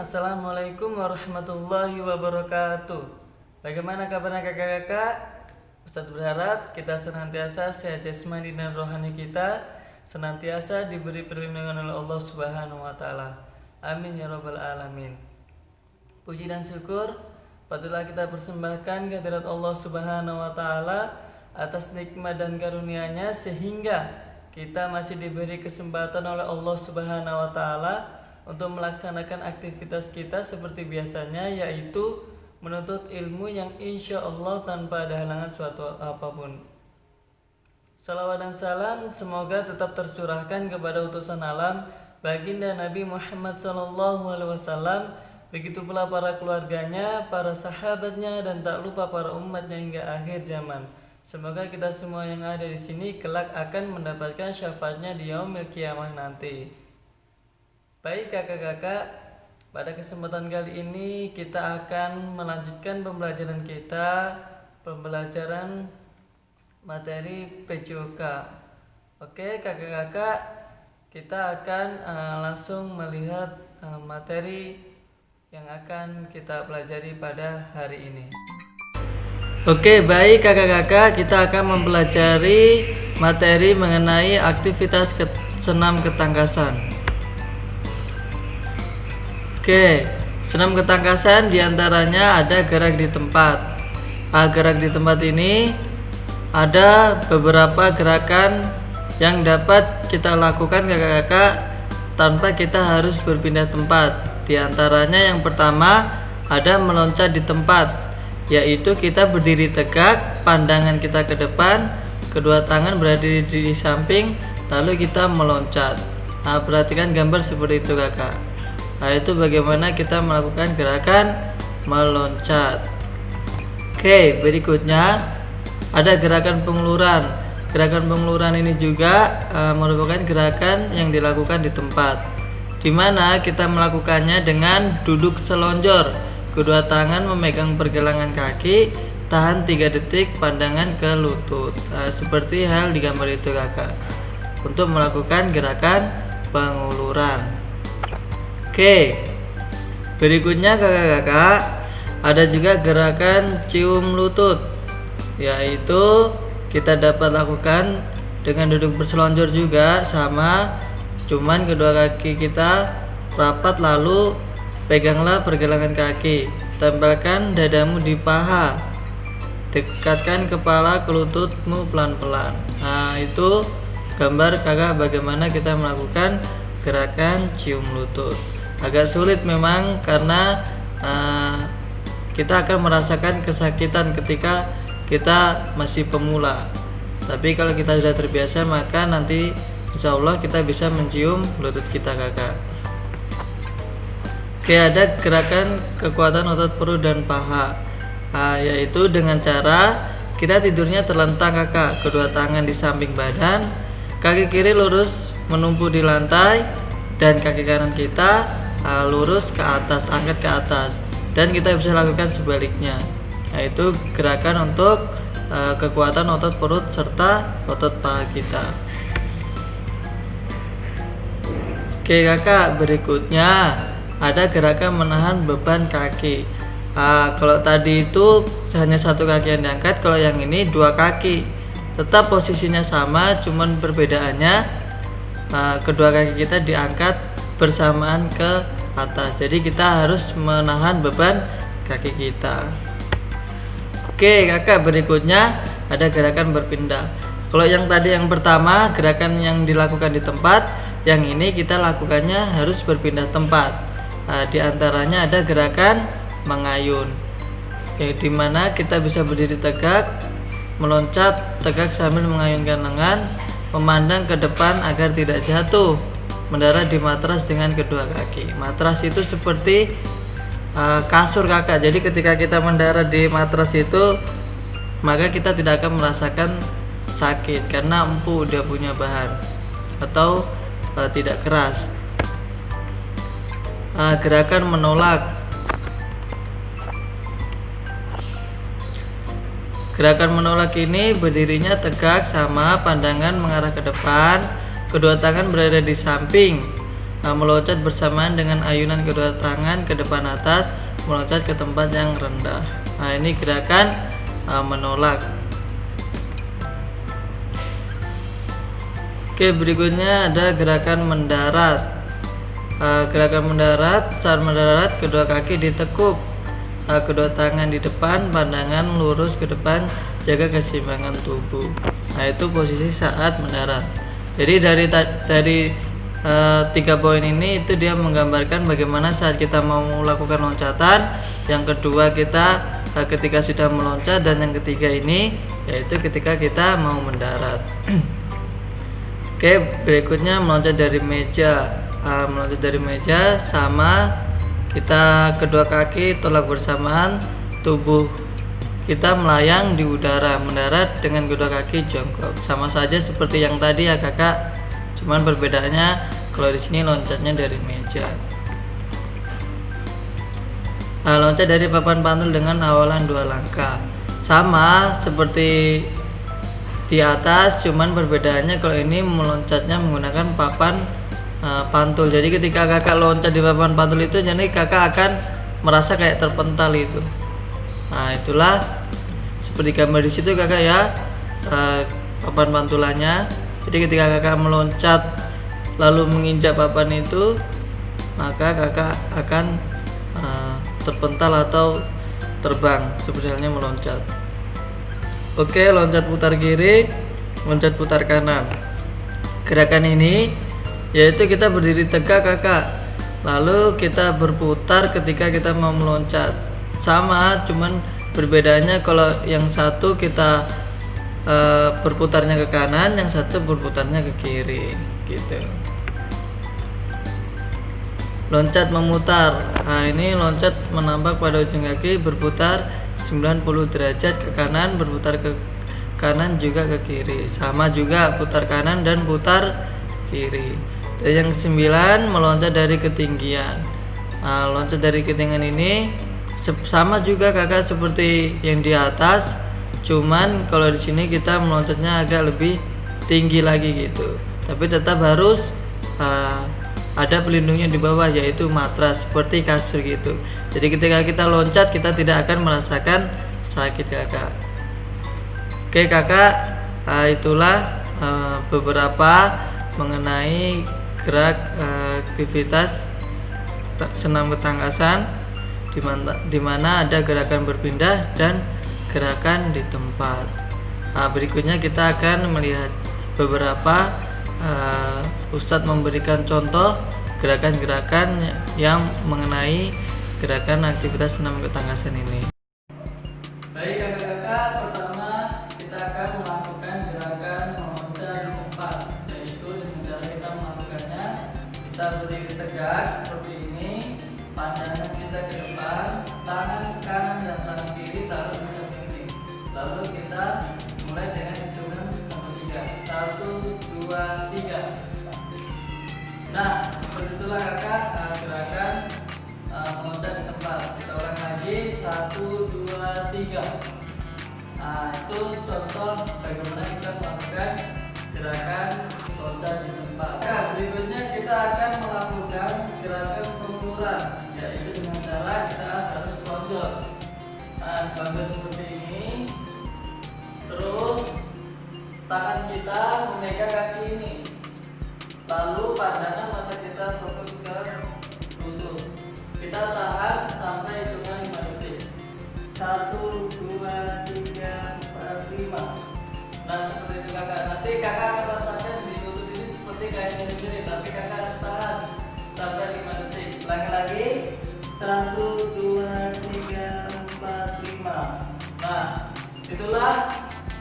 Assalamualaikum warahmatullahi wabarakatuh. Bagaimana kabarnya kakak-kakak? Ustadz berharap kita senantiasa sehat jasmani dan rohani kita, senantiasa diberi perlindungan oleh Allah Subhanahu wa taala. Amin ya rabbal alamin. Puji dan syukur patutlah kita persembahkan kehadirat Allah Subhanahu wa taala atas nikmat dan karunia-Nya sehingga kita masih diberi kesempatan oleh Allah Subhanahu wa taala untuk melaksanakan aktivitas kita seperti biasanya, yaitu menuntut ilmu yang insya Allah tanpa ada halangan suatu apapun. Salawat dan salam semoga tetap tercurahkan kepada utusan alam baginda Nabi Muhammad SAW, begitu pula para keluarganya, para sahabatnya, dan tak lupa para umatnya hingga akhir zaman. Semoga kita semua yang ada di sini kelak akan mendapatkan syafaatnya di yaumil qiyamah nanti. Baik kakak-kakak, pada kesempatan kali ini kita akan melanjutkan pembelajaran kita, pembelajaran materi PJOK. Oke kakak-kakak, kita akan langsung melihat materi yang akan kita pelajari pada hari ini. Oke, baik kakak-kakak, kita akan mempelajari materi mengenai aktivitas senam ketangkasan. Oke, senam ketangkasan diantaranya ada gerak di tempat. Gerak di tempat ini ada beberapa gerakan yang dapat kita lakukan kakak-kakak tanpa kita harus berpindah tempat. Di antaranya yang pertama ada meloncat di tempat, yaitu kita berdiri tegak, pandangan kita ke depan, kedua tangan berada di samping, lalu kita meloncat. Perhatikan gambar seperti itu kakak. Itu bagaimana kita melakukan gerakan meloncat. Oke, berikutnya ada gerakan penguluran. Gerakan penguluran ini juga merupakan gerakan yang dilakukan di tempat, di mana kita melakukannya dengan duduk selonjor, kedua tangan memegang pergelangan kaki, tahan 3 detik, pandangan ke lutut. Seperti hal di gambar itu kakak, untuk melakukan gerakan penguluran. Oke, berikutnya kakak-kakak ada juga gerakan cium lutut, yaitu kita dapat lakukan dengan duduk berselonjor juga sama, cuman kedua kaki kita rapat, lalu peganglah pergelangan kaki, tempelkan dadamu di paha, dekatkan kepala ke lututmu pelan-pelan. Itu gambar kakak bagaimana kita melakukan gerakan cium lutut. Agak sulit memang karena kita akan merasakan kesakitan ketika kita masih pemula. Tapi kalau kita sudah terbiasa, maka nanti insya Allah kita bisa mencium lutut kita kakak. Oke, ada gerakan kekuatan otot perut dan paha, yaitu dengan cara kita tidurnya terlentang kakak, kedua tangan di samping badan, kaki kiri lurus menumpu di lantai, dan kaki kanan kita lurus ke atas, angkat ke atas, dan kita bisa lakukan sebaliknya, yaitu gerakan untuk kekuatan otot perut serta otot paha kita. Oke kakak, berikutnya ada gerakan menahan beban kaki. Kalau tadi itu hanya satu kaki yang diangkat, kalau yang ini 2 kaki, tetap posisinya sama, cuman perbedaannya kedua kaki kita diangkat bersamaan ke atas, jadi kita harus menahan beban kaki kita. Oke kakak, berikutnya ada gerakan berpindah. Kalau yang tadi yang pertama gerakan yang dilakukan di tempat, yang ini kita lakukannya harus berpindah tempat. Di antaranya ada gerakan mengayun, dimana kita bisa berdiri tegak, meloncat tegak sambil mengayunkan lengan, memandang ke depan agar tidak jatuh, mendarat di matras dengan kedua kaki. Matras itu seperti kasur kakak, jadi ketika kita mendarat di matras itu, maka kita tidak akan merasakan sakit karena empuk, dia punya bahan atau tidak keras. Gerakan menolak. Gerakan menolak ini berdirinya tegak sama, pandangan mengarah ke depan, kedua tangan berada di samping, meloncat bersamaan dengan ayunan kedua tangan ke depan atas, meloncat ke tempat yang rendah. Nah, ini gerakan menolak. Oke, berikutnya ada gerakan mendarat. Gerakan mendarat, saat mendarat kedua kaki ditekuk, kedua tangan di depan, pandangan lurus ke depan, jaga keseimbangan tubuh. Nah, itu posisi saat mendarat. Jadi dari 3 poin ini itu dia menggambarkan bagaimana saat kita mau melakukan loncatan, yang kedua kita ketika sudah meloncat, dan yang ketiga ini yaitu ketika kita mau mendarat. Oke, berikutnya meloncat dari meja. Meloncat dari meja sama kita kedua kaki tolak bersamaan, tubuh kita melayang di udara, mendarat dengan kedua kaki jongkok. Sama saja seperti yang tadi ya kakak, cuman perbedaannya kalau di sini loncatnya dari meja. Loncat dari papan pantul dengan awalan 2 langkah, sama seperti di atas, cuman perbedaannya kalau ini meloncatnya menggunakan papan pantul. Jadi ketika kakak loncat di papan pantul itu, jadi kakak akan merasa kayak terpental itu. Nah, itulah seperti gambar di situ kakak ya, papan pantulannya. Jadi ketika kakak meloncat lalu menginjak papan itu, maka kakak akan terpental atau terbang seperti halnya meloncat. Oke, loncat putar kiri, loncat putar kanan. Gerakan ini yaitu kita berdiri tegak kakak, lalu kita berputar ketika kita mau meloncat. Sama, cuman perbedaannya kalau yang satu kita berputarnya ke kanan, yang satu berputarnya ke kiri gitu. Loncat memutar. Nah, ini loncat menambah pada ujung kaki, berputar 90 derajat ke kanan, berputar ke kanan juga ke kiri. Sama juga putar kanan dan putar kiri. Dan yang 9 meloncat dari ketinggian. Nah, loncat dari ketinggian ini sama juga kakak seperti yang di atas, cuman kalau di sini kita meloncatnya agak lebih tinggi lagi gitu. Tapi tetap harus ada pelindungnya di bawah, yaitu matras seperti kasur gitu. Jadi ketika kita loncat kita tidak akan merasakan sakit kakak. Oke kakak, itulah beberapa mengenai gerak aktivitas senam ketangkasan, di mana ada gerakan berpindah dan gerakan di tempat. Berikutnya kita akan melihat beberapa Ustadz memberikan contoh gerakan-gerakan yang mengenai gerakan aktivitas senam ketangkasan ini. Baik kakak-kakak, pertama kita akan melakukan gerakan meloncat di tempat, yaitu dengan cara kita melakukannya, kita berdiri tegak seperti ini, pandangan kita ke depan, tangan kanan dan tangan kiri taruh di samping, lalu kita mulai dengan hitungan sampai 3, 1, 2, 3. Nah, seperti itulah kakak gerakan meloncat di tempat. Kita ulang lagi, 1, 2, 3. Nah, itu contoh bagaimana kita melakukan gerakan loncat di tempat. Nah, berikutnya kita akan melakukan gerakan pengukuran, yaitu dengan cara kita harus lonjor. Nah, lonjor seperti ini. Terus tangan kita memegang kaki ini, lalu pandangan mata kita fokus ke lutut. Kita tahan sampai hitungan 5 detik. 1, 2, 3, 4, 5. Nah, seperti itu kakak. Nanti kakak akan rasakan di lutut ini seperti kayak gini, tapi kakak harus tahan sampai 5 detik. Ulangi lagi. 1, 2, 3, 4, 5. Nah, itulah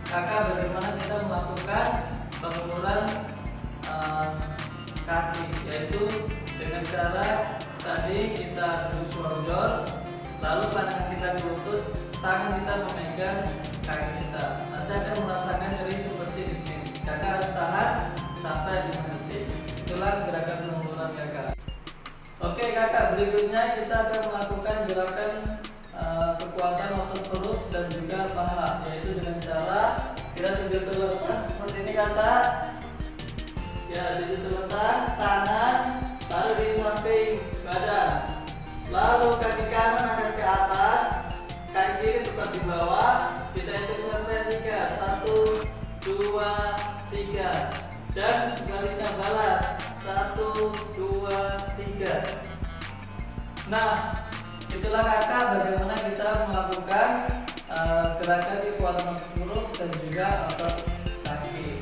kakak bagaimana kita melakukan pengukuran kaki, yaitu dengan cara tadi kita terus lonjor, lalu pandangan kita ke lutut, tangan kita memegang kaki kita. Nanti akan merasakan nyeri seperti di sini. Kakak harus tahan sampai 5 detik. Itulah gerakan pengukuran kakak. Oke kakak, berikutnya kita akan melakukan gerakan kekuatan otot perut dan juga paha, yaitu dengan cara kita tujuh terletak seperti ini kakak. Ya, tujuh terletak, tangan taruh di samping badan. Lalu kaki kanan akan ke atas, kaki kiri tetap di bawah. Kita hitung sampai 3. 1, 2, 3. Dan sebaliknya balas. 1, 2, 3. Nah, itulah kakak bagaimana kita melakukan gerakan di kuat huruf dan juga otot kaki.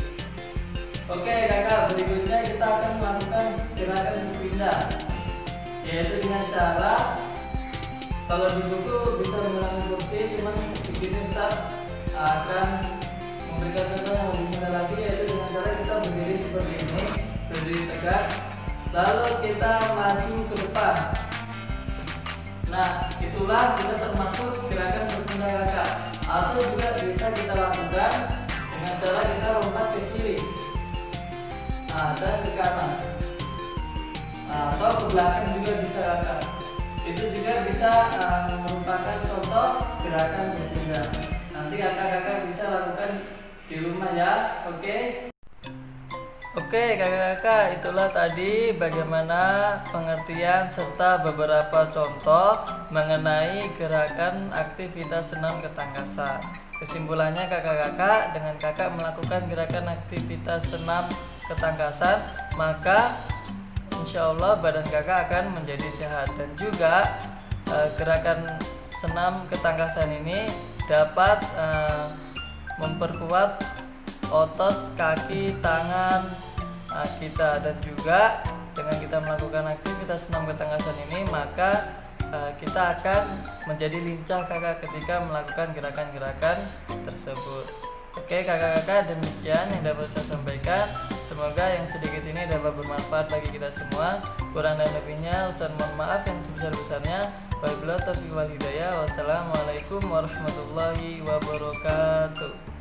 Oke kakak, berikutnya kita akan melakukan gerakan berpindah, yaitu dengan cara, kalau di buku bisa menggunakan kursi, cuman di sini Ustaz akan memberikan contoh yang lebih mudah lagi, yaitu dengan cara kita berdiri seperti ini, berdiri tegak, lalu kita maju ke depan. Nah, itulah sudah termasuk gerakan berpindah kakak. Atau juga bisa kita lakukan dengan cara kita lompat ke kiri, dan ke kanan, atau ke belakang juga bisa kakak. Itu juga bisa merupakan contoh gerakan berpindah. Nanti kakak-kakak bisa lakukan di rumah ya. Oke kakak-kakak, itulah tadi bagaimana pengertian serta beberapa contoh mengenai gerakan aktivitas senam ketangkasan. Kesimpulannya kakak-kakak, dengan kakak melakukan gerakan aktivitas senam ketangkasan, maka insya Allah badan kakak akan menjadi sehat. Dan juga gerakan senam ketangkasan ini dapat memperkuat otot kaki, tangan kita, dan juga dengan kita melakukan aktivitas senam ketangkasan ini, maka kita akan menjadi lincah kakak ketika melakukan gerakan-gerakan tersebut. Oke kakak-kakak, demikian yang dapat saya sampaikan. Semoga yang sedikit ini dapat bermanfaat bagi kita semua. Kurang dan lebihnya Ustaz mohon maaf yang sebesar-besarnya. Wabillahi taufiq wal hidayah. Wassalamualaikum warahmatullahi wabarakatuh.